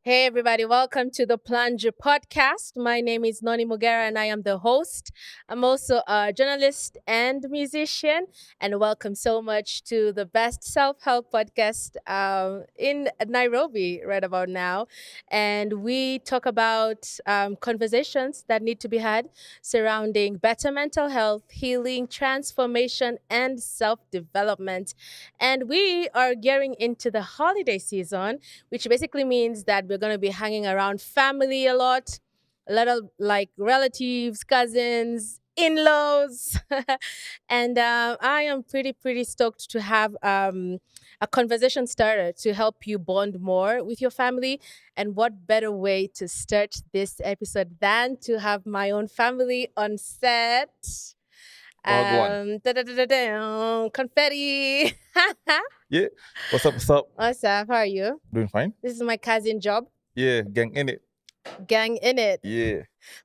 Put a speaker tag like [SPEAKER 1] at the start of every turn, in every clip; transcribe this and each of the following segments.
[SPEAKER 1] Hey, everybody, welcome to the Plunge podcast. My name is Noni Mugera and I am the host. I'm also a journalist and musician. And welcome so much to the best self help podcast in Nairobi right about now. And we talk about conversations that need to be had surrounding better mental health, healing, transformation, and self development. And we are gearing into the holiday season, which basically means that we're going to be hanging around family a lot of like relatives, cousins, in-laws. And I am pretty stoked to have a conversation starter to help you bond more with your family. And what better way to start this episode than to have my own family on set?
[SPEAKER 2] Wagwan.
[SPEAKER 1] Confetti.
[SPEAKER 2] Yeah. What's up? What's up?
[SPEAKER 1] What's up? How are you?
[SPEAKER 2] Doing fine?
[SPEAKER 1] This is my cousin Job.
[SPEAKER 2] Yeah. Gang in it.
[SPEAKER 1] Gang in it.
[SPEAKER 2] Yeah.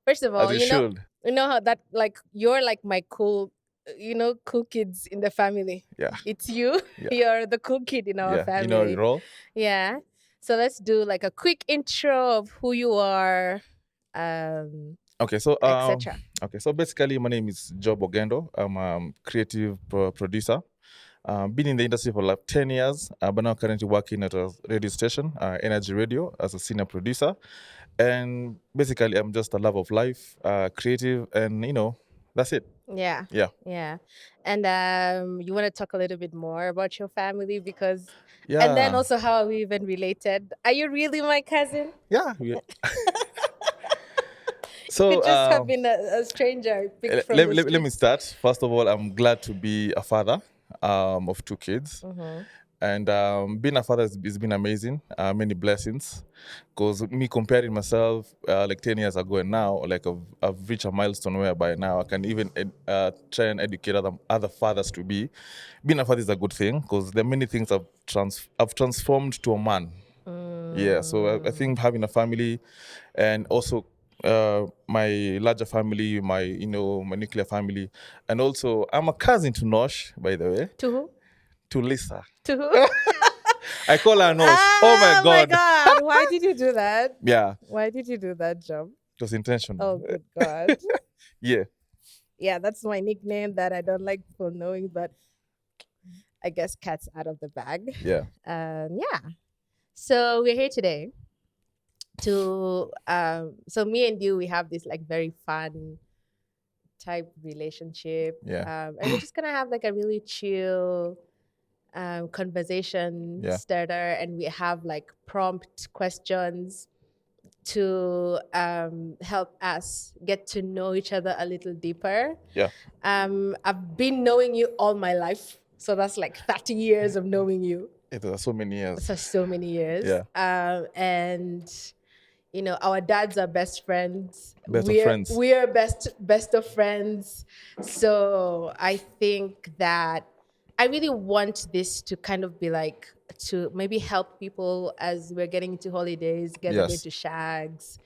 [SPEAKER 1] First of all,
[SPEAKER 2] As it should.
[SPEAKER 1] you know how that like you're like my cool, cool kids in the family.
[SPEAKER 2] Yeah.
[SPEAKER 1] It's you.
[SPEAKER 2] Yeah.
[SPEAKER 1] You're the cool kid in our
[SPEAKER 2] Yeah.
[SPEAKER 1] family.
[SPEAKER 2] You know the role?
[SPEAKER 1] Yeah. So let's do like a quick intro of who you are,
[SPEAKER 2] Okay. So
[SPEAKER 1] etc.
[SPEAKER 2] okay. So basically, my name is Job Ogendo. I'm a creative producer. Been in the industry for like 10 years, but now currently working at a radio station, NRG Radio, as a senior producer. And basically, I'm just a love of life, creative, and that's it.
[SPEAKER 1] Yeah.
[SPEAKER 2] Yeah.
[SPEAKER 1] Yeah. And you want to talk a little bit more about your family because
[SPEAKER 2] Yeah.
[SPEAKER 1] and then also how are we even related? Are you really my cousin?
[SPEAKER 2] Yeah. So
[SPEAKER 1] You just have been a stranger picked from
[SPEAKER 2] let
[SPEAKER 1] the
[SPEAKER 2] me start. First of all, I'm glad to be a father of two kids.
[SPEAKER 1] Mm-hmm.
[SPEAKER 2] And being a father has been amazing, many blessings. Because me comparing myself like 10 years ago and now, like I've reached a milestone whereby now I can even try and educate other fathers to be. Being a father is a good thing because there are many things I've transformed to a man. Yeah, so I think having a family and also my larger family, my nuclear family, and also I'm a cousin to Nosh, by the way.
[SPEAKER 1] To who?
[SPEAKER 2] To Lisa.
[SPEAKER 1] To who?
[SPEAKER 2] I call her Nosh. Oh my
[SPEAKER 1] Oh my
[SPEAKER 2] God.
[SPEAKER 1] God. Why did you do that?
[SPEAKER 2] Yeah,
[SPEAKER 1] Why did you do that, Job?
[SPEAKER 2] it was intentional.
[SPEAKER 1] Oh, good God.
[SPEAKER 2] Yeah.
[SPEAKER 1] Yeah, that's my nickname that I don't like people knowing, but I guess cat's out of the bag.
[SPEAKER 2] Yeah.
[SPEAKER 1] Yeah. So we're here today to so me and you, we have this like very fun type relationship.
[SPEAKER 2] Yeah.
[SPEAKER 1] And we're just gonna have like a really chill conversation
[SPEAKER 2] Yeah.
[SPEAKER 1] starter, and we have like prompt questions to help us get to know each other a little deeper.
[SPEAKER 2] Yeah.
[SPEAKER 1] I've been knowing you all my life, so that's like 30 years of knowing you.
[SPEAKER 2] It was so many years.
[SPEAKER 1] So many years.
[SPEAKER 2] Yeah.
[SPEAKER 1] And our dads are best friends.
[SPEAKER 2] Best of friends.
[SPEAKER 1] We are best of friends. So I think that I really want this to kind of be like to maybe help people as we're getting into holidays, getting
[SPEAKER 2] Yes.
[SPEAKER 1] into shags.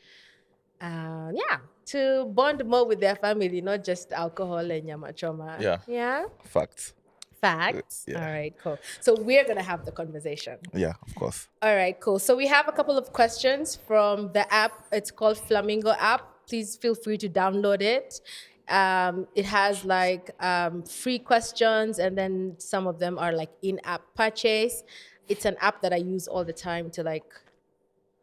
[SPEAKER 1] Yeah, to bond more with their family, not just alcohol and yamachoma.
[SPEAKER 2] Yeah.
[SPEAKER 1] Yeah.
[SPEAKER 2] Facts.
[SPEAKER 1] Facts.
[SPEAKER 2] Yeah.
[SPEAKER 1] All right, cool. So we're gonna have the conversation.
[SPEAKER 2] Yeah, of course.
[SPEAKER 1] All right, cool. So we have a couple of questions from the app. It's called Flamingo app. Please feel free to download it. It has like free questions, and then some of them are like in-app purchase. It's an app that I use all the time to like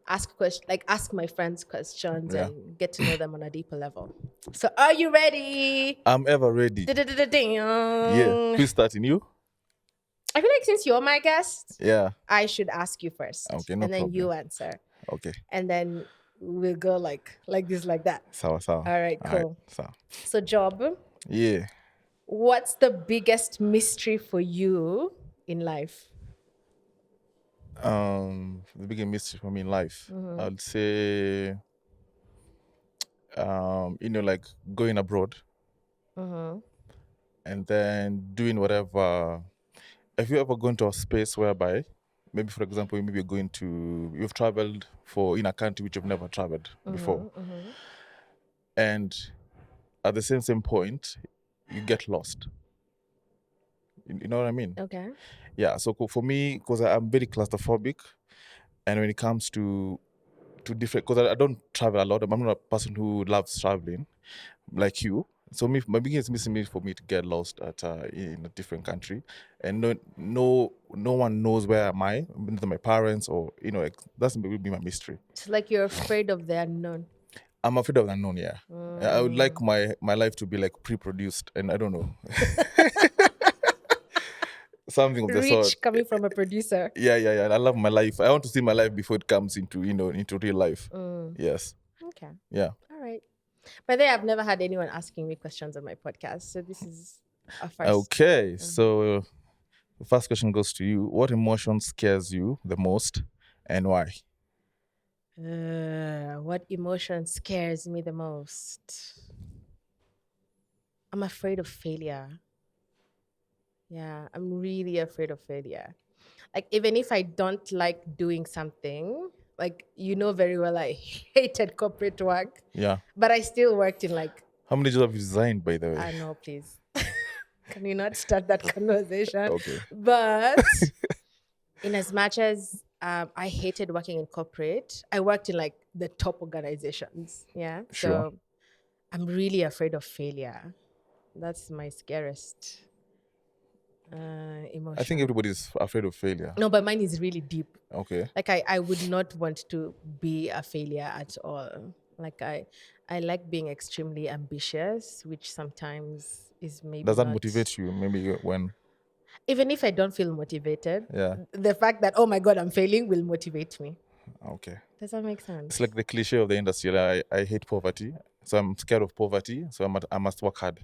[SPEAKER 1] ask my friends questions
[SPEAKER 2] Yeah.
[SPEAKER 1] and get to know them on a deeper level. So are you ready?
[SPEAKER 2] I'm ever ready. Yeah. Who's starting? You?
[SPEAKER 1] I feel like since you're my guest,
[SPEAKER 2] Yeah.
[SPEAKER 1] I should ask you first.
[SPEAKER 2] Okay, no
[SPEAKER 1] and then
[SPEAKER 2] problem.
[SPEAKER 1] you answer.
[SPEAKER 2] Okay.
[SPEAKER 1] And then we'll go like this, like that.
[SPEAKER 2] Sawa.
[SPEAKER 1] All right, cool.
[SPEAKER 2] Sawa.
[SPEAKER 1] So, Job,
[SPEAKER 2] Yeah.
[SPEAKER 1] what's the biggest mystery for you in life?
[SPEAKER 2] The biggest mystery for me in life, I would say, like going abroad
[SPEAKER 1] Mm-hmm.
[SPEAKER 2] and then doing whatever. If you ever go into a space whereby, maybe for example, you've traveled in a country which you've never traveled before, and at the same point, you get lost. You know what I mean?
[SPEAKER 1] Okay.
[SPEAKER 2] Yeah. So for me, because I'm very claustrophobic, and when it comes to to different, because I don't travel a lot. I'm not a person who loves traveling like you. So my biggest missing is for me to get lost in a different country, and no one knows where am I, neither my parents or like, that's will be my mystery.
[SPEAKER 1] It's like you're afraid of the unknown.
[SPEAKER 2] I'm afraid of the unknown. Yeah, I would like my life to be like pre-produced, and I don't know. Something of the sort.
[SPEAKER 1] Rich coming from a producer.
[SPEAKER 2] Yeah. I love my life. I want to see my life before it comes into into real life. Yes.
[SPEAKER 1] Okay.
[SPEAKER 2] Yeah.
[SPEAKER 1] All right. By the way, I've never had anyone asking me questions on my podcast, so this is a first.
[SPEAKER 2] Okay. So the first question goes to you. What emotion scares you the most, and why?
[SPEAKER 1] What emotion scares me the most? I'm afraid of failure. Yeah, I'm really afraid of failure. Like, even if I don't like doing something, like, very well, I hated corporate work,
[SPEAKER 2] Yeah.
[SPEAKER 1] but I still worked in like,
[SPEAKER 2] How many jobs have you designed, by the way?
[SPEAKER 1] I know, please. Can you not start that conversation?
[SPEAKER 2] Okay.
[SPEAKER 1] But in as much as I hated working in corporate, I worked in like the top organizations. Yeah.
[SPEAKER 2] Sure.
[SPEAKER 1] So I'm really afraid of failure. That's my scariest emotion.
[SPEAKER 2] I think everybody's afraid of failure.
[SPEAKER 1] No, but mine is really deep.
[SPEAKER 2] Okay.
[SPEAKER 1] Like I would not want to be a failure at all. Like I like being extremely ambitious, which sometimes is maybe
[SPEAKER 2] Does that
[SPEAKER 1] not...
[SPEAKER 2] motivate you? Maybe when...
[SPEAKER 1] Even if I don't feel motivated,
[SPEAKER 2] Yeah.
[SPEAKER 1] the fact that, oh my God, I'm failing will motivate me.
[SPEAKER 2] Okay.
[SPEAKER 1] Does that make sense?
[SPEAKER 2] It's like the cliche of the industry. Like, I hate poverty, so I'm scared of poverty, so I must work hard.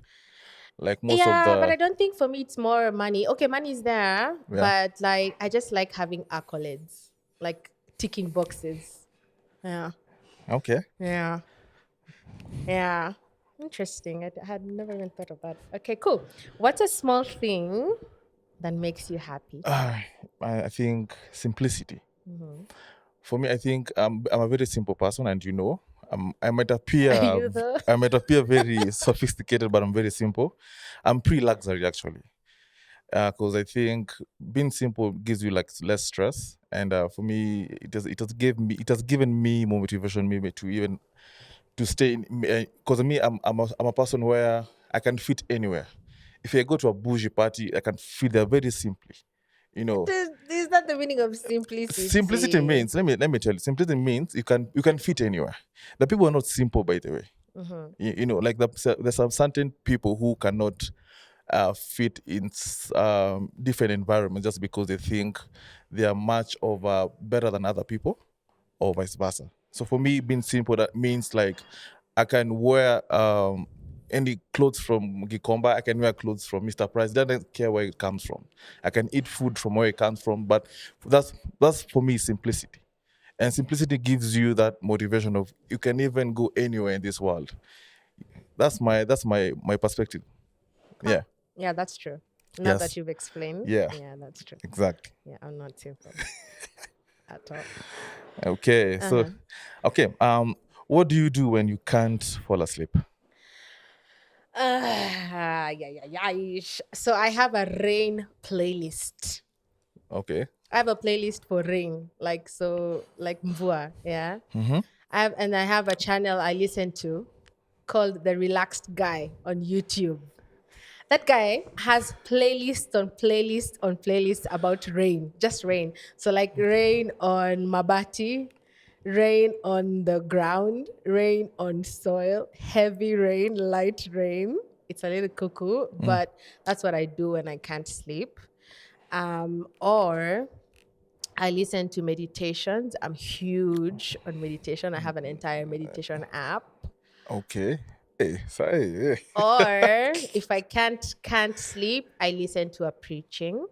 [SPEAKER 2] Like most of the...
[SPEAKER 1] but I don't think for me it's more money. Okay, money is there, but like I just like having accolades, like ticking boxes. Yeah.
[SPEAKER 2] Okay.
[SPEAKER 1] Yeah. Interesting. I had never even thought of that. Okay, cool. What's a small thing that makes you happy?
[SPEAKER 2] I think simplicity. For me, I think I'm a very simple person, and I might appear
[SPEAKER 1] Are you though?
[SPEAKER 2] I might appear very sophisticated, but I'm very simple. I'm pre-luxury actually, because I think being simple gives you like less stress, and for me, it has given me more motivation maybe to even to stay in, because I'm a person where I can fit anywhere. If I go to a bougie party, I can fit there very simply.
[SPEAKER 1] Is that the meaning of simplicity?
[SPEAKER 2] Simplicity means, let me tell you, simplicity means you can fit anywhere. The people are not simple, by the way. Like there's some certain people who cannot fit in different environments just because they think they are much of better than other people, or vice versa. So for me, being simple, that means like I can wear any clothes from Gikomba, I can wear clothes from Mr. Price. Doesn't care where it comes from. I can eat food from where it comes from. But that's for me simplicity, and simplicity gives you that motivation of you can even go anywhere in this world. That's my perspective.
[SPEAKER 1] Okay. Yeah, that's true. Now
[SPEAKER 2] Yes.
[SPEAKER 1] that you've explained.
[SPEAKER 2] Yeah.
[SPEAKER 1] Yeah, that's true.
[SPEAKER 2] Exactly.
[SPEAKER 1] Yeah, I'm not simple at all.
[SPEAKER 2] Okay. So, okay. What do you do when you can't fall asleep?
[SPEAKER 1] So I have a rain playlist.
[SPEAKER 2] Okay.
[SPEAKER 1] I have a playlist for rain, like mvua, yeah. I have a channel I listen to called The Relaxed Guy on YouTube. That guy has playlist on playlist on playlist about rain, just rain. So like rain on mabati, rain on the ground, rain on soil, heavy rain, light rain. It's a little cuckoo, but that's what I do when I can't sleep. Or I listen to meditations. I'm huge on meditation. I have an entire meditation app.
[SPEAKER 2] Okay. Hey, sorry.
[SPEAKER 1] Or if I can't sleep, I listen to a preaching.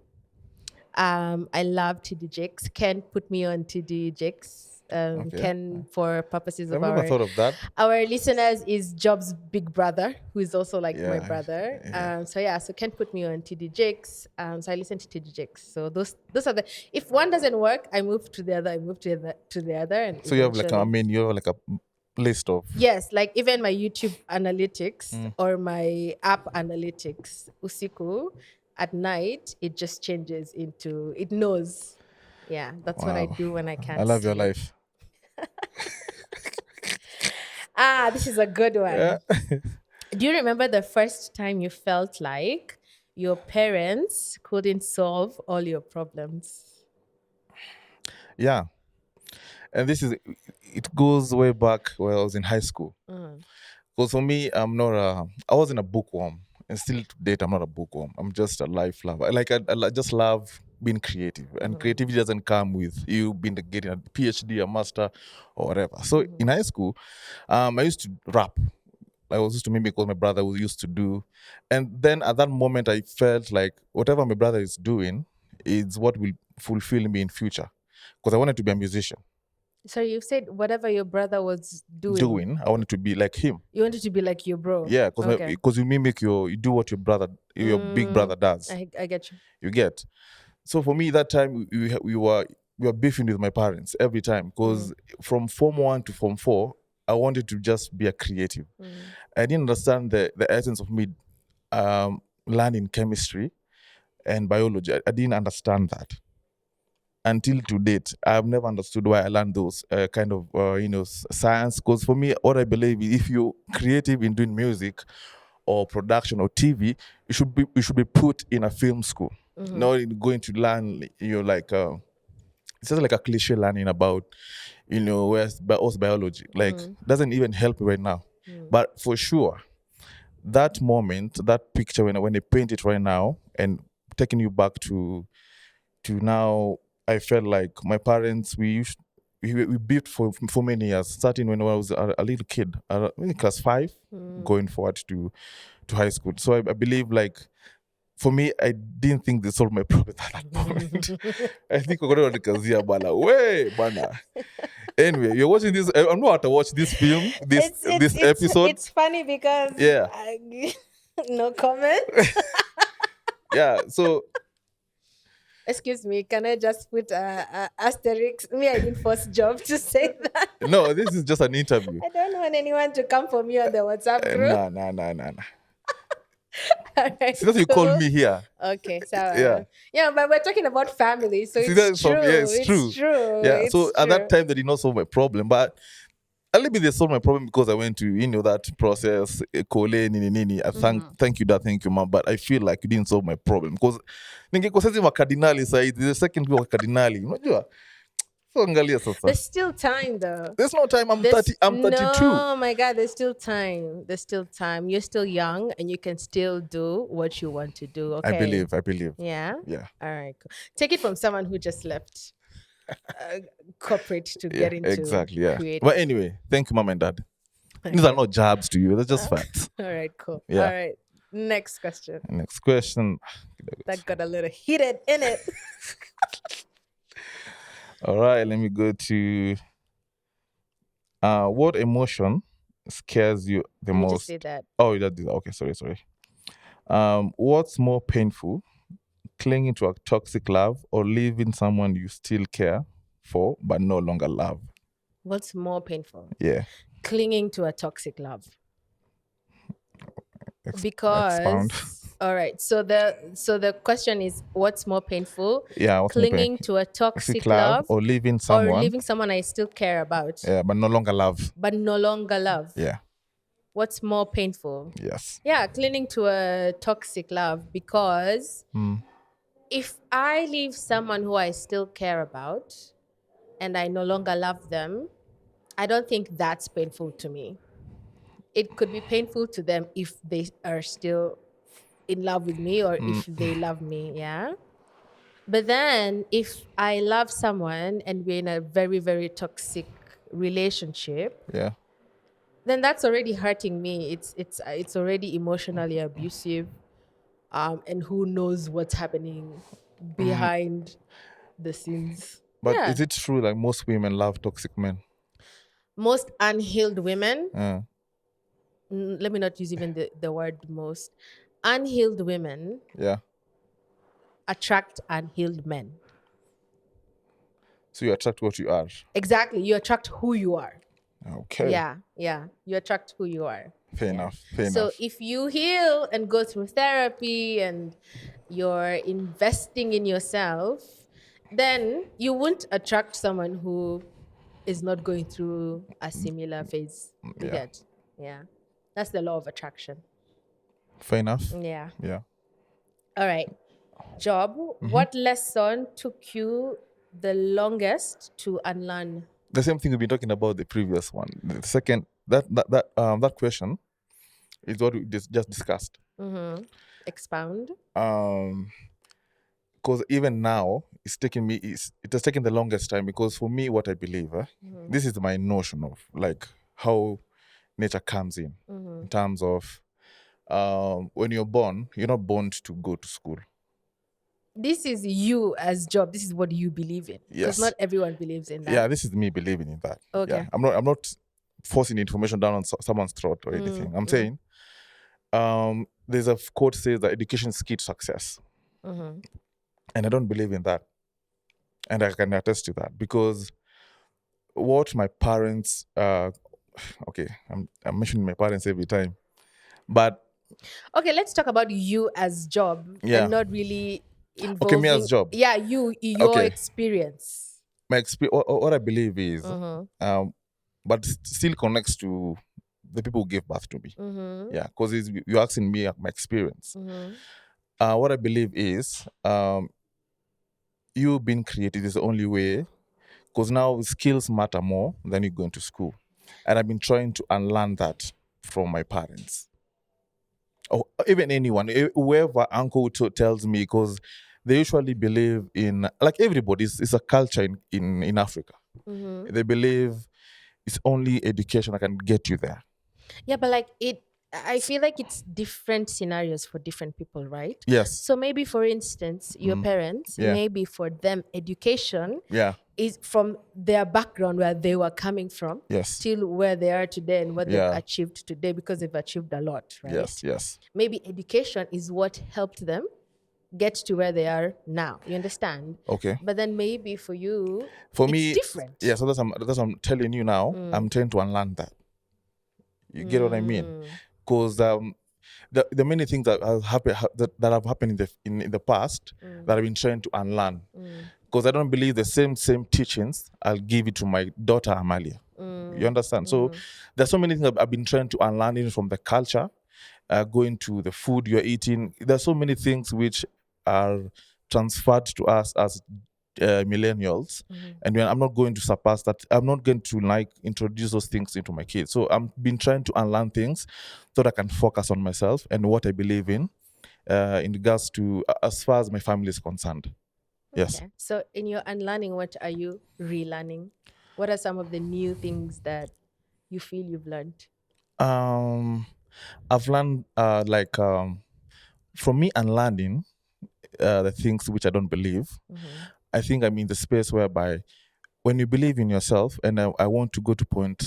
[SPEAKER 1] I love TD Jakes. Ken put me on TD Jakes. Ken, for purposes of
[SPEAKER 2] I've never thought of that.
[SPEAKER 1] our listeners, is Job's big brother, who is also like my
[SPEAKER 2] Yeah,
[SPEAKER 1] brother.
[SPEAKER 2] yeah.
[SPEAKER 1] So Ken put me on TD Jakes. So I listen to TD Jakes. So those are the... If one doesn't work, I move to the other. I move to the other. And
[SPEAKER 2] So you have like you have like a list of...
[SPEAKER 1] Yes, like even my YouTube analytics or my app analytics, usiku, at night, it just changes into... It knows. Yeah, that's what I
[SPEAKER 2] Wow.
[SPEAKER 1] do when I can't
[SPEAKER 2] I love your
[SPEAKER 1] sleep.
[SPEAKER 2] life.
[SPEAKER 1] This is a good
[SPEAKER 2] Yeah.
[SPEAKER 1] one. Do you remember the first time you felt like your parents couldn't solve all your problems?
[SPEAKER 2] Yeah. And it goes way back when I was in high school.
[SPEAKER 1] Mm.
[SPEAKER 2] Because for me, I wasn't a bookworm. And still to date, I'm not a bookworm. I'm just a life lover. I just love being creative. And creativity doesn't come with you getting a PhD, a master, or whatever. So in high school, I used to rap. I was used to mimic what my brother was used to do. And then at that moment, I felt like whatever my brother is doing is what will fulfill me in future. Because I wanted to be a musician.
[SPEAKER 1] So you said whatever your brother was doing,
[SPEAKER 2] I wanted to be like him.
[SPEAKER 1] you wanted to be like your bro.
[SPEAKER 2] Yeah, because
[SPEAKER 1] Okay.
[SPEAKER 2] you mimic you do what your big brother does.
[SPEAKER 1] I get you.
[SPEAKER 2] You get. So for me, that time we were beefing with my parents every time because from Form 1 to Form 4, I wanted to just be a creative. I didn't understand the essence of me learning chemistry and biology. I didn't understand that until to date. I've never understood why I learned those kind of science. Because for me, what I believe is if you're creative in doing music or production or TV, you should be put in a film school. Not going to learn, it's just like a cliche learning about, where's biology. Like, doesn't even help me right now. But for sure, that moment, that picture, when they paint it right now and taking you back to now, I felt like my parents, we beefed for many years, starting when I was a little kid, in class 5, going forward to high school. So I believe, like, for me, I didn't think they solved my problem at that moment. I think we're going to Kazia Bana. Way, Bana. Anyway, you're watching this. I'm not to watch this film, this episode.
[SPEAKER 1] It's funny because
[SPEAKER 2] Yeah.
[SPEAKER 1] No comment.
[SPEAKER 2] Yeah, so
[SPEAKER 1] excuse me, can I just put asterisk? Me, I didn't force Job to say that.
[SPEAKER 2] no, this is just an interview.
[SPEAKER 1] I don't want anyone to come for me on the WhatsApp group.
[SPEAKER 2] Nah.
[SPEAKER 1] All right,
[SPEAKER 2] See, that's you call me here.
[SPEAKER 1] Okay, so
[SPEAKER 2] Yeah.
[SPEAKER 1] but we're talking about family, so
[SPEAKER 2] See,
[SPEAKER 1] it's true.
[SPEAKER 2] it's true. Yeah,
[SPEAKER 1] It's
[SPEAKER 2] so at that
[SPEAKER 1] true.
[SPEAKER 2] time they did not solve my problem, but a little bit they solved my problem because I went to that process, nini. I thank you, dad, thank you, mom. But I feel like you didn't solve my problem because ningekosezi makardinali side, the second people kardinali. Unajua? So angalia sasa.
[SPEAKER 1] There's still time though.
[SPEAKER 2] There's no time. I'm 30. I'm 32.
[SPEAKER 1] No, my God, there's still time. There's still time. You're still young, and you can still do what you want to do. Okay.
[SPEAKER 2] I believe.
[SPEAKER 1] Yeah.
[SPEAKER 2] Yeah.
[SPEAKER 1] All right. Cool. Take it from someone who just left corporate to get into
[SPEAKER 2] exactly. Yeah.
[SPEAKER 1] creative.
[SPEAKER 2] But anyway, thank you, mom and dad. These are not jobs to you. They're just facts.
[SPEAKER 1] All right. Cool.
[SPEAKER 2] Yeah.
[SPEAKER 1] All right. Next question.
[SPEAKER 2] Next question.
[SPEAKER 1] That got a little heated in it.
[SPEAKER 2] All right, let me go to what emotion scares you the
[SPEAKER 1] You
[SPEAKER 2] most?
[SPEAKER 1] just did that.
[SPEAKER 2] Oh, you did that. Okay, sorry. What's more painful, clinging to a toxic love or leaving someone you still care for but no longer love?
[SPEAKER 1] What's more painful?
[SPEAKER 2] Yeah.
[SPEAKER 1] Clinging to a toxic love.
[SPEAKER 2] Expound.
[SPEAKER 1] Because all right, so the question is, what's more painful?
[SPEAKER 2] Yeah, what's more
[SPEAKER 1] Clinging
[SPEAKER 2] painful?
[SPEAKER 1] to a toxic
[SPEAKER 2] love
[SPEAKER 1] love
[SPEAKER 2] or leaving someone
[SPEAKER 1] I still care about,
[SPEAKER 2] yeah, but no longer love.
[SPEAKER 1] Yeah. What's more painful?
[SPEAKER 2] Yes.
[SPEAKER 1] Yeah, clinging to a toxic love, because if I leave someone who I still care about and I no longer love them, I don't think that's painful to me. It could be painful to them if they are still in love with me or if they love me, yeah? But then if I love someone and we're in a very, very toxic relationship,
[SPEAKER 2] Yeah.
[SPEAKER 1] then that's already hurting me. It's already emotionally abusive. And who knows what's happening behind the scenes.
[SPEAKER 2] But
[SPEAKER 1] Yeah.
[SPEAKER 2] is it true like most women love toxic men?
[SPEAKER 1] Most unhealed women,
[SPEAKER 2] Yeah.
[SPEAKER 1] let me not use even the word most, unhealed women
[SPEAKER 2] Yeah.
[SPEAKER 1] attract unhealed men.
[SPEAKER 2] So you attract what you are.
[SPEAKER 1] Exactly. You attract who you are.
[SPEAKER 2] Okay.
[SPEAKER 1] Yeah. You attract who you are.
[SPEAKER 2] Fair enough.
[SPEAKER 1] So if you heal and go through therapy and you're investing in yourself, then you won't attract someone who is not going through a similar phase. You
[SPEAKER 2] Yeah.
[SPEAKER 1] get? Yeah. That's the law of attraction.
[SPEAKER 2] Fair enough.
[SPEAKER 1] Yeah.
[SPEAKER 2] Yeah.
[SPEAKER 1] All right. Job, what lesson took you the longest to unlearn?
[SPEAKER 2] The same thing we've been talking about the previous one. The second that question is what we just discussed.
[SPEAKER 1] Expound.
[SPEAKER 2] Because even now it has taken the longest time, because for me, what I believe, this is my notion of like how nature comes in terms of when you're born, you're not born to go to school.
[SPEAKER 1] This is you as job. This is what you believe in. Because
[SPEAKER 2] Yes.
[SPEAKER 1] not everyone believes in that.
[SPEAKER 2] Yeah, this is me believing in that.
[SPEAKER 1] Okay.
[SPEAKER 2] Yeah, I'm not forcing information down on someone's throat or anything. I'm saying there's a quote says that education is key to success. And I don't believe in that. And I can attest to that, because what my parents okay, I'm mentioning my parents every time. But
[SPEAKER 1] okay, let's talk about you as job and not really involving.
[SPEAKER 2] Okay, me as job.
[SPEAKER 1] Yeah, your experience.
[SPEAKER 2] My experience, what I believe is, but still connects to the people who gave birth to me. Yeah, because you're asking me my experience. What I believe is, you being creative is the only way, because now skills matter more than you going to school. And I've been trying to unlearn that from my parents. Or even anyone, whoever uncle tells me, because they usually believe in, like everybody, it's a culture in Africa. They believe it's only education that can get you there.
[SPEAKER 1] Yeah, but like I feel like it's different scenarios for different people, right?
[SPEAKER 2] Yes.
[SPEAKER 1] So maybe, for instance, your parents, maybe for them, education is from their background where they were coming from, till where they are today and what they've achieved today, because they've achieved a lot, right?
[SPEAKER 2] Yes.
[SPEAKER 1] Maybe education is what helped them get to where they are now. You understand?
[SPEAKER 2] Okay.
[SPEAKER 1] But then maybe for you,
[SPEAKER 2] for
[SPEAKER 1] it's
[SPEAKER 2] me,
[SPEAKER 1] different.
[SPEAKER 2] Yeah, so that's what I'm telling you now. I'm trying to unlearn that. You get what I mean? Because the many things that have happened in the past that I've been trying to unlearn. Because I don't believe the same teachings I'll give it to my daughter Amalia. You understand? So there's so many things I've been trying to unlearn, even from the culture, going to the food you're eating. There's so many things which are transferred to us as millennials, and I'm not going to surpass that. I'm not going to introduce those things into my kids. So I've been trying to unlearn things so that I can focus on myself and what I believe in regards to as far as my family is concerned. Yes.
[SPEAKER 1] Okay. So in your unlearning, what are you relearning? What are some of the new things that you feel you've learned?
[SPEAKER 2] I've learned from me unlearning the things which I don't believe. I think I'm in the space whereby when you believe in yourself, and I want to go to point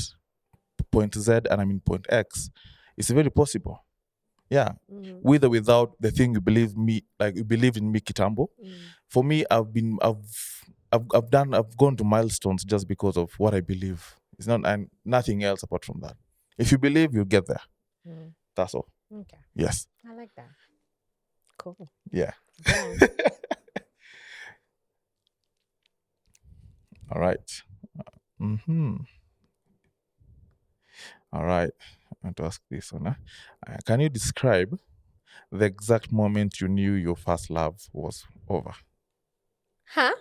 [SPEAKER 2] Z and I'm in point X, it's very possible. Yeah. With or without the thing you believe me, like you believe in me, Kitambo. For me, I've gone to milestones just because of what I believe. It's not, and nothing else apart from that. If you believe, you get there. That's all.
[SPEAKER 1] Okay.
[SPEAKER 2] Yes.
[SPEAKER 1] I like that. Cool.
[SPEAKER 2] Yeah. All right. All right. I want to ask this one. Can you describe the exact moment you knew your first love was over?
[SPEAKER 1] Huh?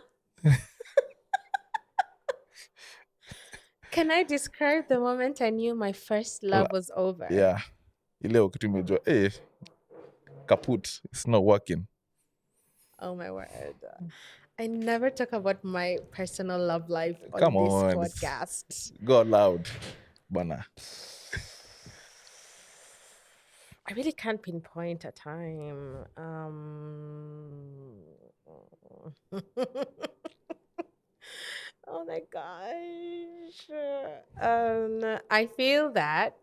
[SPEAKER 1] Can I describe the moment I knew my first love was over?
[SPEAKER 2] Yeah. Ile wakati umejua, kaput, it's not working.
[SPEAKER 1] Oh my word. I never talk about my personal love life on
[SPEAKER 2] Come
[SPEAKER 1] this
[SPEAKER 2] on,
[SPEAKER 1] podcast.
[SPEAKER 2] Go loud, bana.
[SPEAKER 1] I really can't pinpoint a time. Oh my gosh. I feel that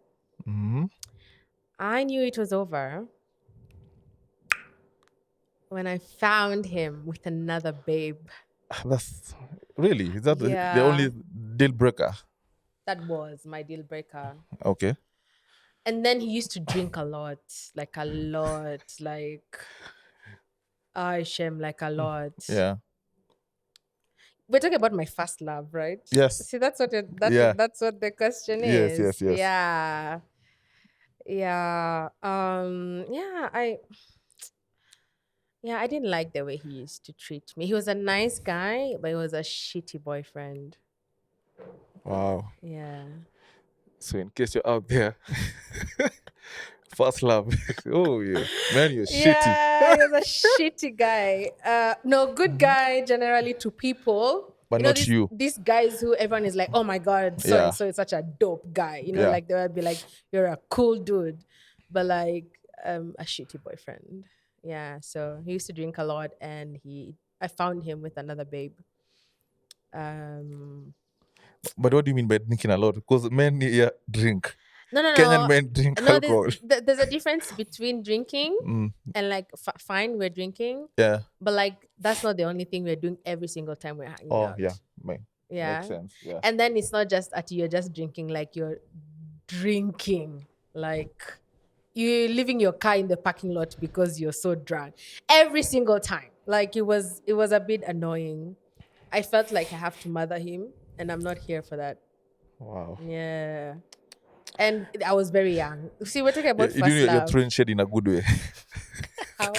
[SPEAKER 1] I knew it was over when I found him with another babe.
[SPEAKER 2] That's really, is that the only deal breaker?
[SPEAKER 1] That was my deal breaker.
[SPEAKER 2] Okay.
[SPEAKER 1] And then he used to drink a lot, like Shem, like a lot.
[SPEAKER 2] Yeah.
[SPEAKER 1] we're talking about my first love, right?
[SPEAKER 2] Yes.
[SPEAKER 1] See, that's what
[SPEAKER 2] Yeah.
[SPEAKER 1] that's what the question
[SPEAKER 2] Yes,
[SPEAKER 1] is.
[SPEAKER 2] yes.
[SPEAKER 1] Yeah. Yeah. I didn't like the way he used to treat me. He was a nice guy, but he was a shitty boyfriend.
[SPEAKER 2] Wow.
[SPEAKER 1] Yeah.
[SPEAKER 2] So in case you're out there, first love. Oh yeah, man, you're shitty.
[SPEAKER 1] Yeah, he was a shitty guy. No, good guy generally to people.
[SPEAKER 2] But not you.
[SPEAKER 1] These guys who everyone is like, oh my God, so and so is such a dope guy.
[SPEAKER 2] Yeah.
[SPEAKER 1] Like they would be like, you're a cool dude. But like a shitty boyfriend. Yeah. So he used to drink a lot and I found him with another babe.
[SPEAKER 2] But what do you mean by drinking a lot? Because men here drink.
[SPEAKER 1] No.
[SPEAKER 2] Kenyan men drink alcohol.
[SPEAKER 1] There's a difference between drinking and like fine, we're drinking.
[SPEAKER 2] Yeah.
[SPEAKER 1] But like that's not the only thing we're doing every single time we're hanging out.
[SPEAKER 2] Oh yeah,
[SPEAKER 1] yeah.
[SPEAKER 2] Makes sense. Yeah.
[SPEAKER 1] And then it's not just you're just drinking, like you're drinking, like you're leaving your car in the parking lot because you're so drunk every single time. Like it was a bit annoying. I felt like I have to mother him, and I'm not here for that.
[SPEAKER 2] Wow.
[SPEAKER 1] Yeah. And I was very young. See, we're talking about first love.
[SPEAKER 2] You're throwing shade in a good way.
[SPEAKER 1] How?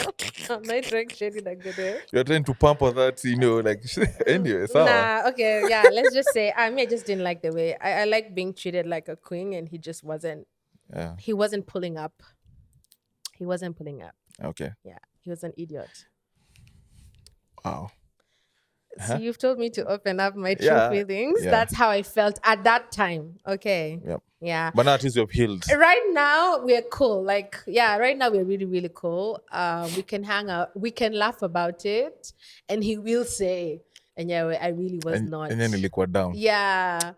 [SPEAKER 1] I'm not throwing shade in a good way.
[SPEAKER 2] You're trying to pamper that, like, anyway.
[SPEAKER 1] Nah, okay, yeah, let's just say, I just didn't like the way. I like being treated like a queen, and he just wasn't.
[SPEAKER 2] Yeah.
[SPEAKER 1] He wasn't pulling up.
[SPEAKER 2] Okay.
[SPEAKER 1] Yeah, he was an idiot.
[SPEAKER 2] Wow.
[SPEAKER 1] So you've told me to open up my true feelings. Yeah. That's how I felt at that time. Okay.
[SPEAKER 2] Yep.
[SPEAKER 1] Yeah.
[SPEAKER 2] But now at least you've healed.
[SPEAKER 1] Right now we're cool. Like, yeah, right now we're really, really cool. We can hang out. We can laugh about it. And he will say, and yeah, I really was not.
[SPEAKER 2] And then he liquid down.
[SPEAKER 1] Yeah.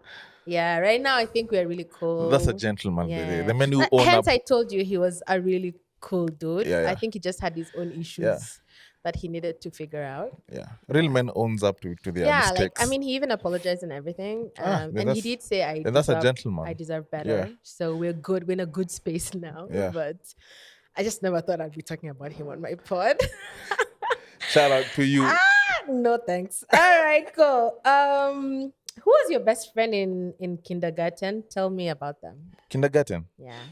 [SPEAKER 1] Yeah. Right now I think we're really cool.
[SPEAKER 2] That's a gentleman.
[SPEAKER 1] Yeah.
[SPEAKER 2] The man who own
[SPEAKER 1] hence
[SPEAKER 2] up.
[SPEAKER 1] I told you he was a really cool dude.
[SPEAKER 2] Yeah.
[SPEAKER 1] I think he just had his own issues. That he needed to figure out.
[SPEAKER 2] Yeah. Real men owns up to their mistakes.
[SPEAKER 1] Like, he even apologized and everything. And he did say,
[SPEAKER 2] that's a gentleman.
[SPEAKER 1] I deserve better. Yeah. So we're good. We're in a good space now.
[SPEAKER 2] Yeah.
[SPEAKER 1] But I just never thought I'd be talking about him on my pod.
[SPEAKER 2] Shout out to you.
[SPEAKER 1] No thanks. All right, cool. Who was your best friend in kindergarten? Tell me about them.
[SPEAKER 2] Kindergarten?
[SPEAKER 1] Yeah.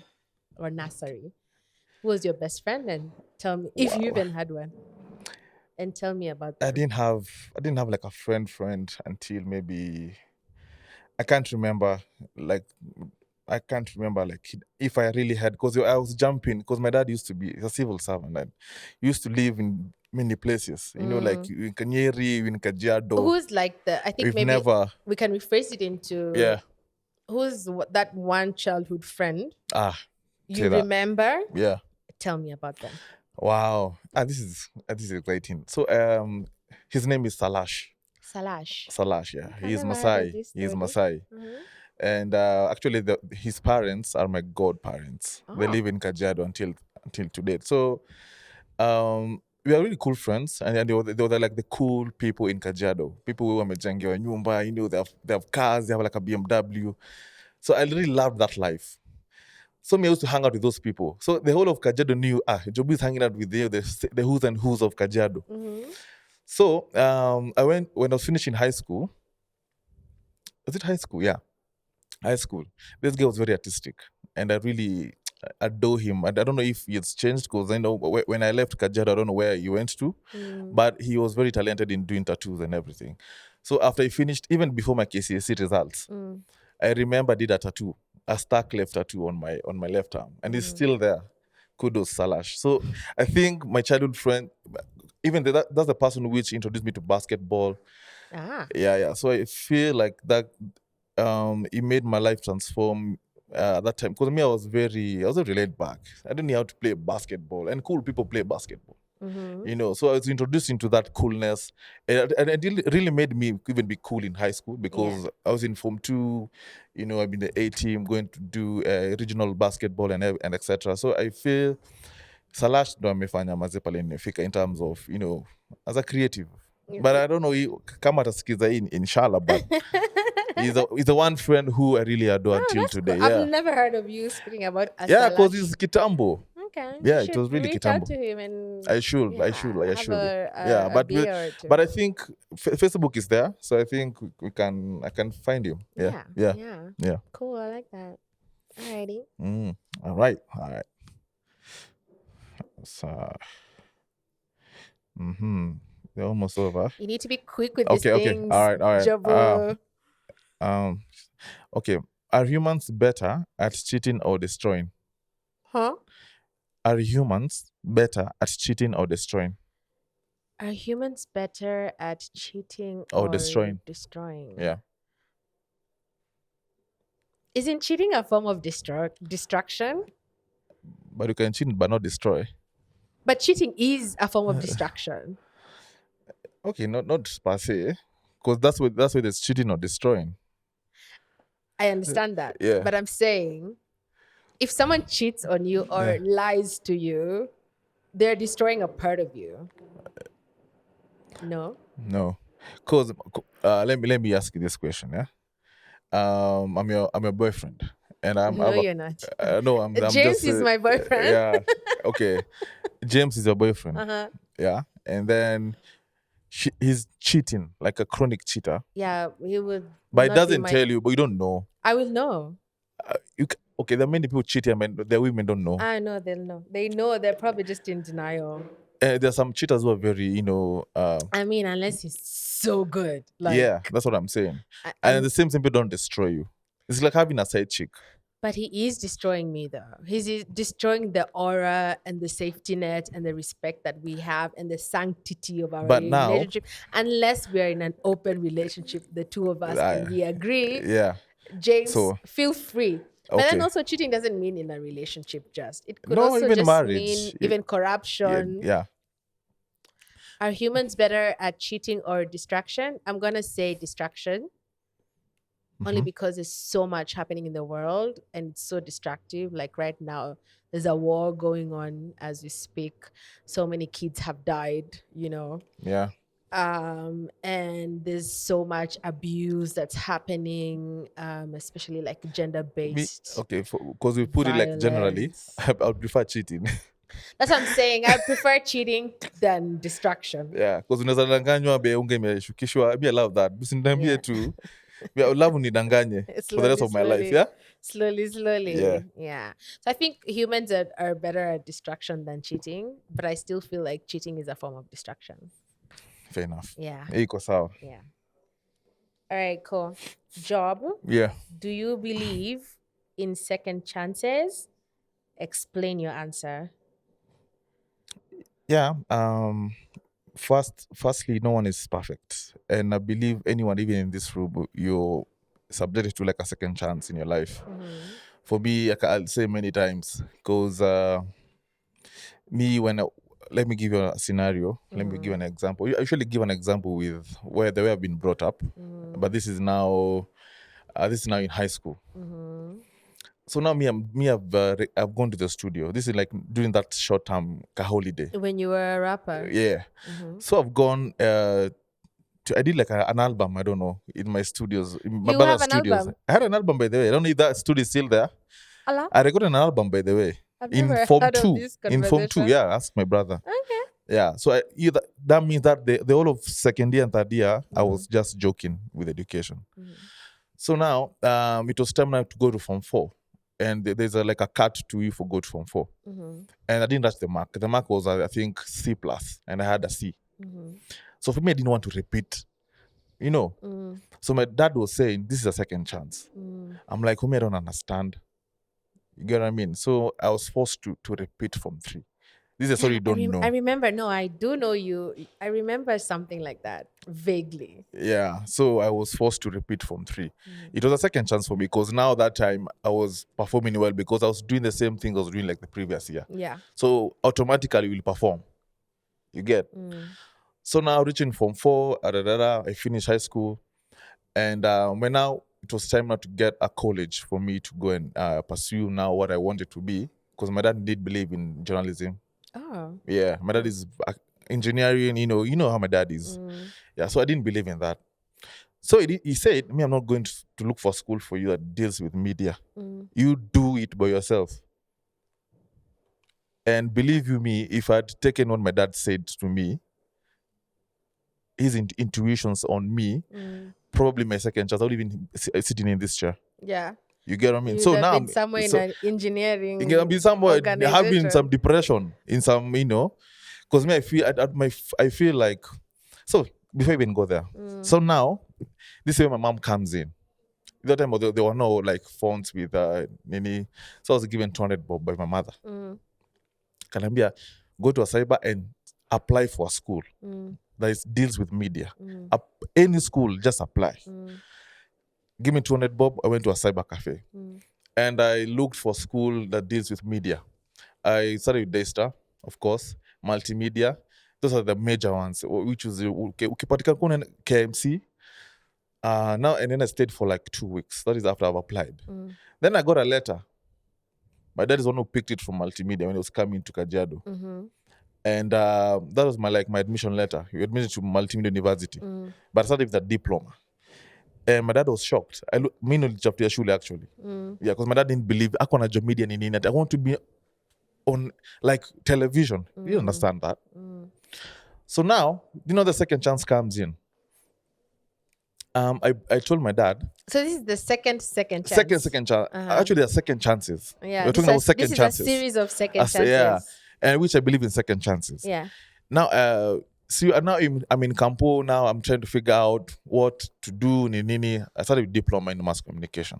[SPEAKER 1] Or nursery. Who was your best friend? And tell me if you even had one. And tell me about them.
[SPEAKER 2] I didn't have like a friend until maybe I can't remember if I really had, because I was jumping, because my dad used to be a civil servant and used to live in many places, like in Kanyeri, in Kajiado.
[SPEAKER 1] Who's like I think maybe we can rephrase it into who's that one childhood friend you remember?
[SPEAKER 2] Yeah.
[SPEAKER 1] Tell me about them.
[SPEAKER 2] Wow. This is exciting. So his name is Salash. Salash, yeah. He's Masai. He's Masai. Mm-hmm. And actually his parents are my godparents. Oh. They live in Kajiado until today. So we are really cool friends, and they were like the cool people in Kajiado. People who wamejengewa nyumba, they have cars, they have like a BMW. So I really loved that life. So I used to hang out with those people. So the whole of Kajiado knew, Jobu is hanging out with the who's and who's of Kajiado. Mm-hmm. So when I was finishing high school, was it high school? Yeah, high school. This guy was very artistic, and I really adore him. And I don't know if it's changed, because I know when I left Kajiado, I don't know where he went to, but he was very talented in doing tattoos and everything. So after he finished, even before my KCSE results, I remember I did a tattoo. A stark left tattoo on my left arm, and it's still there. Kudos, Salash. So I think my childhood friend, even that's the person which introduced me to basketball. Yeah. So I feel like that it made my life transform at that time, because I was very laid back. I didn't know how to play basketball, and cool people play basketball. Mm-hmm. So I was introduced into that coolness, and it really made me even be cool in high school, because I was in Form 2, I've been the A team, going to do regional basketball and etc. So I feel Salash ndo amefanya mazepale nifika in terms of, as a creative. But I don't know kama atasikiza inshallah, but he's the one friend who I really adore until today.
[SPEAKER 1] Cool. Yeah. I've never heard of you speaking about
[SPEAKER 2] Salash. Yeah, because he's Kitambo.
[SPEAKER 1] Okay, you
[SPEAKER 2] Yeah, it
[SPEAKER 1] should
[SPEAKER 2] was really
[SPEAKER 1] reach out
[SPEAKER 2] kitambo.
[SPEAKER 1] to him and
[SPEAKER 2] I should.
[SPEAKER 1] have
[SPEAKER 2] Yeah,
[SPEAKER 1] a beer or two.
[SPEAKER 2] but I think Facebook is there, so I think I can find you. Yeah, yeah,
[SPEAKER 1] Yeah.
[SPEAKER 2] yeah.
[SPEAKER 1] Cool. I like that. Alrighty.
[SPEAKER 2] All right, all right. So, they're almost over.
[SPEAKER 1] You need to be quick with these
[SPEAKER 2] Okay, okay.
[SPEAKER 1] things.
[SPEAKER 2] All right, all right.
[SPEAKER 1] Jabo.
[SPEAKER 2] Okay. Are humans better at cheating or destroying?
[SPEAKER 1] Huh?
[SPEAKER 2] Are humans better at cheating or destroying?
[SPEAKER 1] Are humans better at cheating
[SPEAKER 2] Or
[SPEAKER 1] or
[SPEAKER 2] destroying?
[SPEAKER 1] destroying?
[SPEAKER 2] Yeah.
[SPEAKER 1] Isn't cheating a form of destruction?
[SPEAKER 2] But you can cheat but not destroy.
[SPEAKER 1] But cheating is a form of destruction.
[SPEAKER 2] Okay, not per se. Because that's why there's cheating or destroying.
[SPEAKER 1] I understand that.
[SPEAKER 2] Yeah.
[SPEAKER 1] But I'm saying if someone cheats on you or lies to you, they're destroying a part of you. No?
[SPEAKER 2] No. Because let me ask you this question, yeah? I'm your boyfriend. And
[SPEAKER 1] No, you're not.
[SPEAKER 2] No, I'm
[SPEAKER 1] James
[SPEAKER 2] just,
[SPEAKER 1] is my boyfriend.
[SPEAKER 2] Yeah. Okay. James is your boyfriend.
[SPEAKER 1] Uh-huh.
[SPEAKER 2] Yeah. And then he's cheating, like a chronic cheater.
[SPEAKER 1] Yeah, he would.
[SPEAKER 2] But it
[SPEAKER 1] not be
[SPEAKER 2] doesn't
[SPEAKER 1] my-
[SPEAKER 2] tell you, but you don't know.
[SPEAKER 1] I will know.
[SPEAKER 2] Okay, there are many people cheating, but the women don't know.
[SPEAKER 1] I know they'll know. They know, they're probably just in denial.
[SPEAKER 2] There are some cheaters who are very,
[SPEAKER 1] I mean, unless he's so good. Like,
[SPEAKER 2] yeah, that's what I'm saying.
[SPEAKER 1] I-
[SPEAKER 2] And the same people don't destroy you. It's like having a side chick.
[SPEAKER 1] But he is destroying me, though. He's destroying the aura and the safety net and the respect that we have and the sanctity of our
[SPEAKER 2] But now-
[SPEAKER 1] relationship. Unless we are in an open relationship, the two of us, and we agree.
[SPEAKER 2] Yeah.
[SPEAKER 1] James,
[SPEAKER 2] So-
[SPEAKER 1] feel free. But then
[SPEAKER 2] Okay.
[SPEAKER 1] also cheating doesn't mean in a relationship just. It could
[SPEAKER 2] No,
[SPEAKER 1] also
[SPEAKER 2] even
[SPEAKER 1] just
[SPEAKER 2] marriage.
[SPEAKER 1] mean even corruption.
[SPEAKER 2] Yeah.
[SPEAKER 1] Are humans better at cheating or distraction? I'm going to say distraction. Only because there's so much happening in the world and it's so distractive. Like right now, there's a war going on as we speak. So many kids have died,
[SPEAKER 2] Yeah.
[SPEAKER 1] and there's so much abuse that's happening, especially like gender-based.
[SPEAKER 2] Okay, because we put it like generally,
[SPEAKER 1] violence.
[SPEAKER 2] I would prefer cheating.
[SPEAKER 1] That's what I'm saying. I prefer cheating than distraction.
[SPEAKER 2] Yeah, because unaweza danganywa be unge imeshukishwa. Me, I love that. Usiniambie
[SPEAKER 1] Yeah.
[SPEAKER 2] tu. I would love unidanganye for the rest of my life, yeah?
[SPEAKER 1] Slowly.
[SPEAKER 2] Yeah.
[SPEAKER 1] So I think humans are better at distraction than cheating, but I still feel like cheating is a form of distraction.
[SPEAKER 2] Fair enough.
[SPEAKER 1] Yeah.
[SPEAKER 2] Iko sawa.
[SPEAKER 1] Yeah. All right, cool. Job,
[SPEAKER 2] Yeah.
[SPEAKER 1] do you believe in second chances? Explain your answer.
[SPEAKER 2] Yeah. Firstly, no one is perfect. And I believe anyone, even in this room, you're subjected to like a second chance in your life. For me, I'll say many times, because let me give you a scenario. Let me give you an example. I usually give an example with the way I've been brought up, but this is now in high school. So now I've gone to the studio. This is like during that short term holiday.
[SPEAKER 1] When you were a rapper.
[SPEAKER 2] Yeah. So I've gone I did like an album, I don't know, in my studios. In my
[SPEAKER 1] You
[SPEAKER 2] brother's
[SPEAKER 1] have an
[SPEAKER 2] studios.
[SPEAKER 1] album?
[SPEAKER 2] I had an album, by the way. I don't know if that studio is still there.
[SPEAKER 1] Allah?
[SPEAKER 2] I recorded an album, by the way.
[SPEAKER 1] I've
[SPEAKER 2] In
[SPEAKER 1] never
[SPEAKER 2] Form
[SPEAKER 1] heard of
[SPEAKER 2] 2.
[SPEAKER 1] this
[SPEAKER 2] In Form 2,
[SPEAKER 1] conversation.
[SPEAKER 2] yeah. Ask my brother.
[SPEAKER 1] Okay.
[SPEAKER 2] Yeah. So that means that the whole of second year and third year, I was just joking with education. So now, it was time now to go to Form 4. And there's like a cut to you for go to Form 4. And I didn't touch the mark. The mark was, I think, C+, and I had a C. So for me, I didn't want to repeat, So my dad was saying, this is a second chance. I'm like, homie, I don't understand. You get what I mean? So I was forced to repeat Form 3. This is a story you don't know.
[SPEAKER 1] I remember. No, I do know you. I remember something like that vaguely.
[SPEAKER 2] Yeah, so I was forced to repeat Form 3. It was a second chance for me because now that time I was performing well because I was doing the same thing I was doing like the previous year.
[SPEAKER 1] Yeah.
[SPEAKER 2] So automatically you'll perform. You get? So now reaching Form 4, I finished high school. And when now it was time now to get a college for me to go and pursue now what I wanted to be because my dad did believe in journalism.
[SPEAKER 1] Oh.
[SPEAKER 2] Yeah, my dad is engineering, you know how my dad is. Yeah, so I didn't believe in that. So he said, I'm not going to look for school for you that deals with media. You do it by yourself. And believe you me, if I'd taken what my dad said to me, his intuitions on me, probably my second chance, I would even sitting in this chair.
[SPEAKER 1] Yeah.
[SPEAKER 2] You get what I mean?
[SPEAKER 1] You'd
[SPEAKER 2] So
[SPEAKER 1] have
[SPEAKER 2] now
[SPEAKER 1] been somewhere in an engineering
[SPEAKER 2] you can be somewhere having
[SPEAKER 1] organization.
[SPEAKER 2] some depression in some, because me, I feel like, so before I even go there, so now this is where my mom comes in. That time there were no like phones with any, so I was given 200 bob by my mother. Kalambia, go to a cyber and apply for a school that deals with media. Any school, just apply. Give me 200 bob, I went to a cyber cafe. And I looked for school that deals with media. I started with Daystar, of course, multimedia. Those are the major ones, which was ukipatikana KMC. Now, and then I stayed for like 2 weeks. That is after I've applied. Then I got a letter. My dad is the one who picked it from multimedia when he was coming to Kajiado. And that was my admission letter. He admitted to Multimedia University. But I started with a diploma. And my dad was shocked. Me no chapter shule actually. Yeah, because my dad didn't believe I want to media in it. I want to be on like television. You understand that? So now, the second chance comes in. I told my dad.
[SPEAKER 1] So this is the second chance.
[SPEAKER 2] Second chance. Actually, there are second chances.
[SPEAKER 1] Yeah,
[SPEAKER 2] we're talking about second chances.
[SPEAKER 1] This is a series of second chances.
[SPEAKER 2] Yeah, and which I believe in second chances.
[SPEAKER 1] Yeah.
[SPEAKER 2] Now, now I'm in Campo. Now I'm trying to figure out what to do. I started with diploma in mass communication.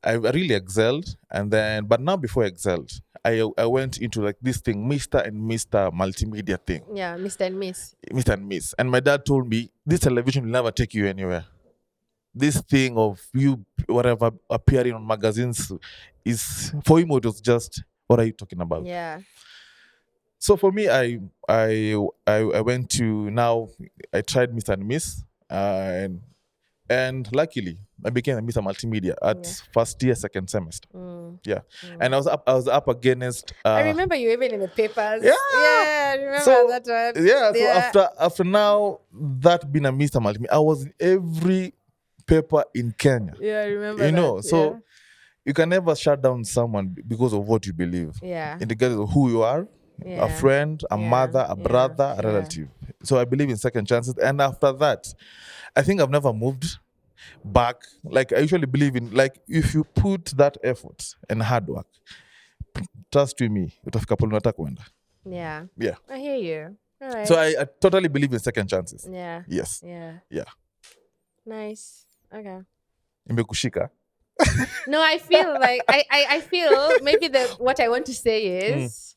[SPEAKER 2] I really excelled, but now before I excelled, I went into like this thing, Mr. and Mr. Multimedia thing.
[SPEAKER 1] Yeah, Mr. and Miss.
[SPEAKER 2] Mr. and Miss. And my dad told me, this television will never take you anywhere. This thing of you, whatever, appearing on magazines is, for him, it was just, what are you talking about?
[SPEAKER 1] Yeah.
[SPEAKER 2] So for me, I went to, now, I tried Mr. and Miss, and luckily, I became a Mr. Multimedia at first year, second semester. Yeah. And I was up against...
[SPEAKER 1] I remember you even in the papers.
[SPEAKER 2] Yeah.
[SPEAKER 1] Yeah, I remember that one.
[SPEAKER 2] Yeah, so after now, that being a Mr. Multimedia, I was in every paper in Kenya.
[SPEAKER 1] Yeah, I remember that.
[SPEAKER 2] So you can never shut down someone because of what you believe.
[SPEAKER 1] Yeah.
[SPEAKER 2] In the case of who you are, a friend, a mother, a brother, a relative. So I believe in second chances. And after that, I think I've never moved back. Like, I usually believe in, like, if you put that effort and hard work, trust you me, utafika pale unataka kwenda.
[SPEAKER 1] Yeah.
[SPEAKER 2] Yeah.
[SPEAKER 1] I hear you. All right.
[SPEAKER 2] So I totally believe in second chances.
[SPEAKER 1] Yeah.
[SPEAKER 2] Yes.
[SPEAKER 1] Yeah.
[SPEAKER 2] Nice.
[SPEAKER 1] Okay.
[SPEAKER 2] Imekushika.
[SPEAKER 1] No, I feel like I feel maybe what I want to say is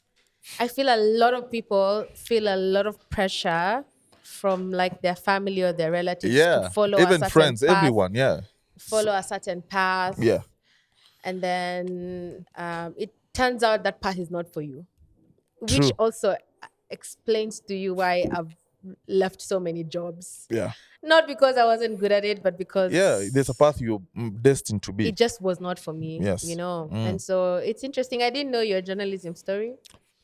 [SPEAKER 1] I feel a lot of people feel a lot of pressure from like their family or their relatives to follow
[SPEAKER 2] even
[SPEAKER 1] a certain
[SPEAKER 2] friends,
[SPEAKER 1] path,
[SPEAKER 2] everyone,
[SPEAKER 1] follow a certain path.
[SPEAKER 2] Yeah.
[SPEAKER 1] And then it turns out that path is not for you.
[SPEAKER 2] True.
[SPEAKER 1] Which also explains to you why I've left so many jobs.
[SPEAKER 2] Yeah.
[SPEAKER 1] Not because I wasn't good at it, but because
[SPEAKER 2] there's a path you're destined to be.
[SPEAKER 1] It just was not for me.
[SPEAKER 2] Yes.
[SPEAKER 1] And so it's interesting. I didn't know your journalism story.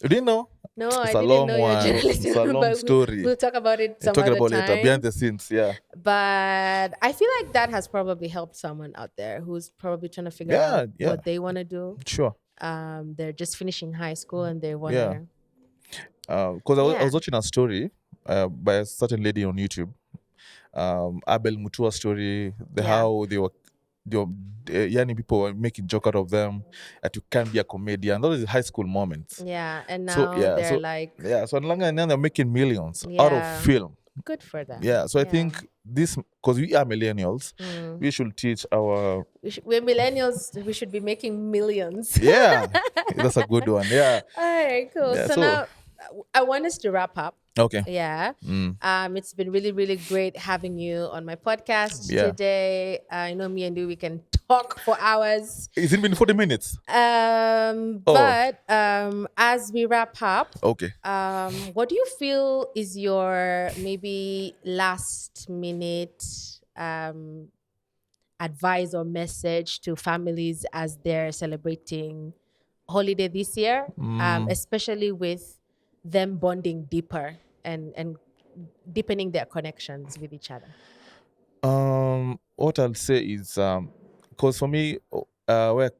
[SPEAKER 2] You didn't know?
[SPEAKER 1] No,
[SPEAKER 2] it's
[SPEAKER 1] I
[SPEAKER 2] a
[SPEAKER 1] didn't
[SPEAKER 2] long
[SPEAKER 1] know
[SPEAKER 2] one.
[SPEAKER 1] your journalism.
[SPEAKER 2] It's a long story.
[SPEAKER 1] We'll talk about it some
[SPEAKER 2] Talking
[SPEAKER 1] other
[SPEAKER 2] about
[SPEAKER 1] time.
[SPEAKER 2] later, behind the scenes, yeah.
[SPEAKER 1] But I feel like that has probably helped someone out there who's probably trying to figure out what they want to do.
[SPEAKER 2] Sure.
[SPEAKER 1] They're just finishing high school and they want
[SPEAKER 2] to... Because I was watching a story by a certain lady on YouTube. Abel Mutua story, how they were young people were making joke out of them, that you can't be a comedian. Those are high school moments.
[SPEAKER 1] Yeah, and now they're like...
[SPEAKER 2] Yeah, so now they're making millions out of film.
[SPEAKER 1] Good for them.
[SPEAKER 2] Yeah, so I think this, because we are millennials, we should teach our...
[SPEAKER 1] We're millennials, we should be making millions.
[SPEAKER 2] Yeah, that's a good one, yeah.
[SPEAKER 1] All right, cool.
[SPEAKER 2] Yeah,
[SPEAKER 1] so now, I want us to wrap up.
[SPEAKER 2] Okay.
[SPEAKER 1] Yeah. It's been really, really great having you on my podcast today. I know me and you, we can talk for hours.
[SPEAKER 2] It's been 40 minutes.
[SPEAKER 1] But as we wrap up,
[SPEAKER 2] okay.
[SPEAKER 1] What do you feel is your maybe last minute advice or message to families as they're celebrating holiday this year, especially with them bonding deeper and deepening their connections with each other?
[SPEAKER 2] What I'll say is, because for me, where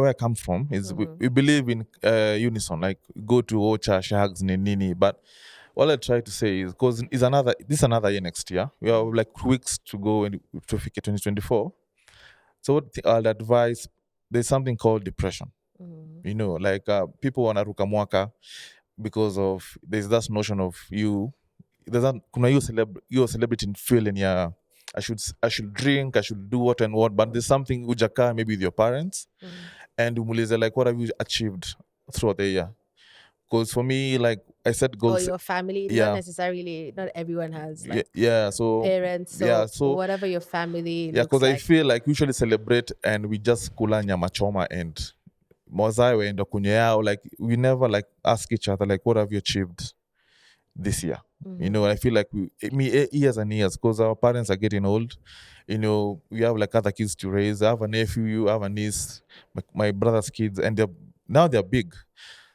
[SPEAKER 2] I come from is we believe in unison, like go to Ocha, Shags, Nini. But all I try to say is because this is another year next year. We have like weeks to go to 2024. So what I'll advise, there's something called depression. You know, like people wanna ruka mwaka because of there's that notion of you. There's that kuna you're a celebrity feeling, yeah. I should drink, I should do what and what, but there's something ujaka maybe with your parents and umulize like what have you achieved throughout the year? Because for me, like I said,
[SPEAKER 1] Or
[SPEAKER 2] goals.
[SPEAKER 1] your family, not
[SPEAKER 2] Yeah.
[SPEAKER 1] necessarily, not everyone has like
[SPEAKER 2] So
[SPEAKER 1] parents, so,
[SPEAKER 2] yeah, so
[SPEAKER 1] whatever your family
[SPEAKER 2] yeah,
[SPEAKER 1] looks
[SPEAKER 2] because I
[SPEAKER 1] like.
[SPEAKER 2] feel like we usually celebrate and we just kula nyama choma and mozawe and kunye yao, like we never like ask each other like what have you achieved this year. You know, I feel like years and years, because our parents are getting old. You know, we have like other kids to raise. I have a nephew, I have a niece, my brother's kids, and they're big.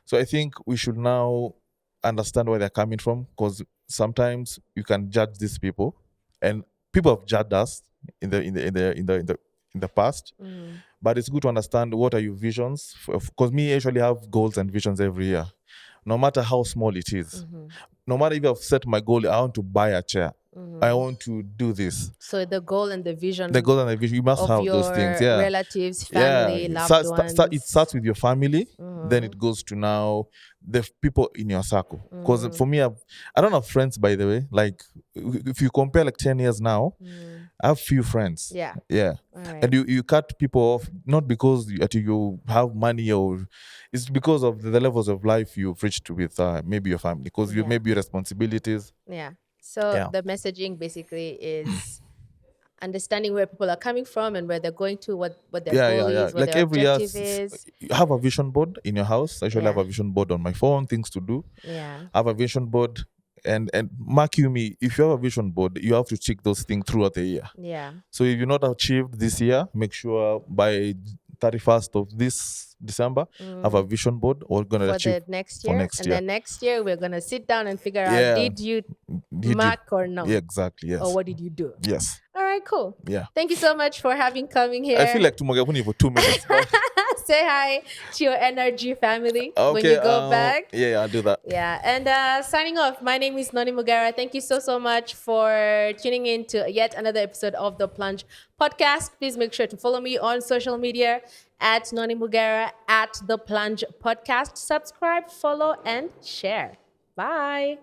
[SPEAKER 2] So I think we should now understand where they're coming from, because sometimes you can judge these people, and people have judged us in the past. But it's good to understand what are your visions, because me actually have goals and visions every year, no matter how small it is. No matter if I've set my goal, I want to buy a chair. I want to do this.
[SPEAKER 1] So the goal and the vision
[SPEAKER 2] The goal and the vision, you must
[SPEAKER 1] of
[SPEAKER 2] have
[SPEAKER 1] your
[SPEAKER 2] those things. Yeah.
[SPEAKER 1] relatives, family, loved ones.
[SPEAKER 2] It starts with your family, then it goes to now the people in your circle. Because for me, I don't have friends, by the way. Like, if you compare like 10 years now, I have few friends.
[SPEAKER 1] Yeah.
[SPEAKER 2] Yeah.
[SPEAKER 1] All right.
[SPEAKER 2] And you cut people off, not because you have money, or it's because of the levels of life you've reached with maybe your family, because you maybe responsibilities.
[SPEAKER 1] Yeah. So the messaging basically is understanding where people are coming from and where they're going to, what their goal is, what
[SPEAKER 2] like
[SPEAKER 1] their
[SPEAKER 2] every year,
[SPEAKER 1] objective is.
[SPEAKER 2] you have a vision board in your house. I usually have a vision board on my phone, things to do.
[SPEAKER 1] Yeah.
[SPEAKER 2] I have a vision board, and mark me, if you have a vision board, you have to check those things throughout the year.
[SPEAKER 1] Yeah.
[SPEAKER 2] So if you're not achieved this year, make sure by 31st of this December, have a vision board or gonna achieve
[SPEAKER 1] the next year.
[SPEAKER 2] next
[SPEAKER 1] and
[SPEAKER 2] year.
[SPEAKER 1] then next year we're gonna sit down and figure out, did you mark or not?
[SPEAKER 2] Yeah, exactly. Yes.
[SPEAKER 1] Or what did you do?
[SPEAKER 2] Yes.
[SPEAKER 1] All right, cool.
[SPEAKER 2] Yeah.
[SPEAKER 1] Thank you so much for coming here.
[SPEAKER 2] I feel like tomorrow for 2 minutes.
[SPEAKER 1] Say hi to your NRG family when
[SPEAKER 2] Okay,
[SPEAKER 1] you go back.
[SPEAKER 2] Yeah, I'll do that.
[SPEAKER 1] Yeah, and signing off, my name is Noni Mugera. Thank you so much for tuning in to yet another episode of the Plunge podcast. Please make sure to follow me on social media at Noni Mugera, at the Plunge podcast. Subscribe, follow, and share. Bye.